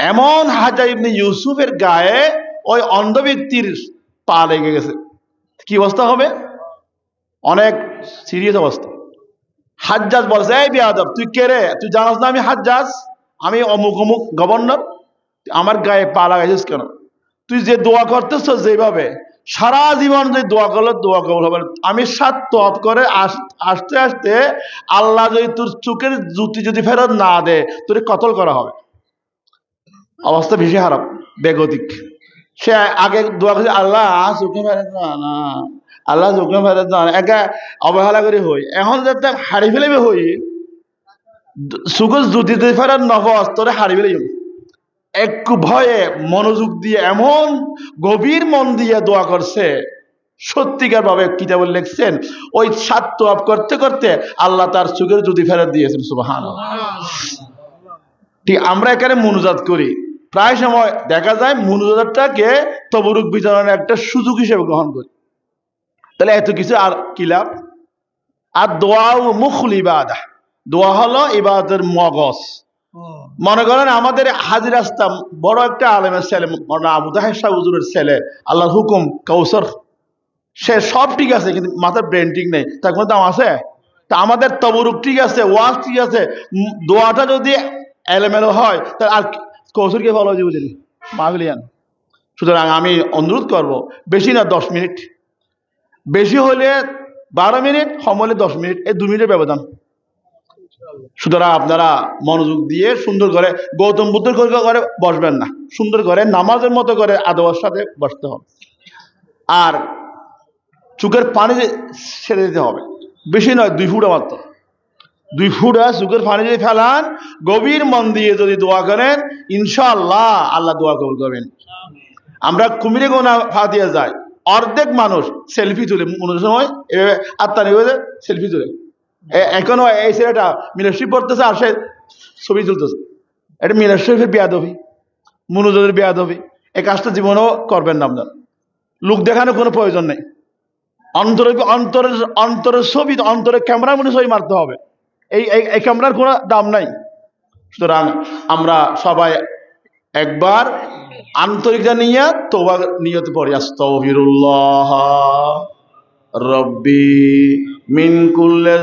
এমন হাজ্জাজ ইবনে ইউসুফের গায়ে ওই অন্ধ ব্যক্তির পা লেগে গেছে। কি অবস্থা হবে? অনেক সিরিয়াস অবস্থা। হাজ্জাজ বলছে, এই বেয়াদব, তুই কে রে? তুই জানাস না আমি হাজ্জাজ, আমি অমুক অমুক গভর্নর, আমার গায়ে পা লাগাইছিস কেন? তুই যে দোয়া করতেছ যেভাবে, সারা জীবন যে দোয়া করলে দোয়া কবুল হবে না। আমি 7 তওয়াব করে আসতে আসতে আল্লাহ যদি তোর চোখের জ্যোতি যদি ফেরত না দেয়, তোর কতল করা হবে। অবস্থা বেশি খারাপ, বেগতিক। সে আগে দোয়া করছে, আল্লাহ চোখে ফেরত না, আল্লাহ চোখে ফেরত না, একা অবহেলা করে হই। এখন যাতে হারি ফেলেবে হই, চোখের জ্যোতিতে ফেরত নফস তোরে হারি ফেলে একটু ভয়ে মনোযোগ দিয়ে এমন গভীর মন দিয়ে দোয়া করছে, সত্যিকার ভাবে কিতাবে লিখছেন ওই 7 তওয়াব করতে করতে আল্লাহ তার চোখের জ্যোতি ফেরত দিয়েছেন। সুবহানাল্লাহ। ঠিক আমরা এখানে মুনাজাত করি, প্রায় সময় দেখা যায় মুনাজাতটাকে তবরুক বিতরণের একটা সুযোগ হিসেবে গ্রহণ করি। তাহলে এত কিছু আর কি লাভ? আর দোয়া মুখুল ইবাদাহ, দোয়া হলো ইবাদতের মগজ। মনে করেন আমাদের হাজির আসতাম বড় একটা আলেমের ছেলে, আবু তাহের শাহ হুজুরের ছেলে, আল্লাহর হুকুম কাউসার, সে সব ঠিক আছে কিন্তু মাথার ব্রেন ঠিক নেই, তার কোনো দাম আছে? তা আমাদের তবরুক ঠিক আছে, ওয়াজ ঠিক আছে, দোয়াটা যদি এলোমেলো হয় তাহলে আর কৌশলকে ভালো হয়ে যাবে মাহফিলিয়ান। সুতরাং আমি অনুরোধ করব, বেশি না 10 মিনিট, বেশি হলে 12 মিনিট, কম হলে 10 মিনিট, এই 2 মিনিটের ব্যবধান। সুতরাং আপনারা মনোযোগ দিয়ে সুন্দর করে গৌতম বুদ্ধের করে বসবেন না, সুন্দর করে নামাজের মতো করে আদবের সাথে বসতে হবে। আর চোখের পানি ছেড়ে দিতে হবে, বেশি নয়, 2 ফুটা মাত্র। 2 ফুটা চোখের পানি যদি ফেলান, গভীর মন দিয়ে যদি দোয়া করেন, ইনশাআল্লাহ আল্লাহ দোয়া কবুল করবেন। আমরা কুমিরে গোনা ফাতিয়া যায়, অর্ধেক মানুষ সেলফি তুলে মনে সময় আত্মা নিয়ে সেলফি তুলে। এখনো এই ছেলেটা মিনাশরীফ পড়তেছে আর সে ছবি তুলতেছে, এটা মিনাশরীফের বেয়াদবি, মনোযোগের বেয়াদবি। এই কাজটা জীবনেও করবেন না আপনার। লোক দেখানোর কোনো প্রয়োজন নেই। অন্তরের ছবি, অন্তরের ক্যামেরার মধ্যে ছবি মারতে হবে, এই ক্যামেরার কোনো দাম নাই। সুতরাং আমরা সবাই একবার আন্তরিকতা নিয়ে তওবা নিয়ত পড়ি, আস্তাগফিরুল্লাহ রব্বি মিন কুল্লি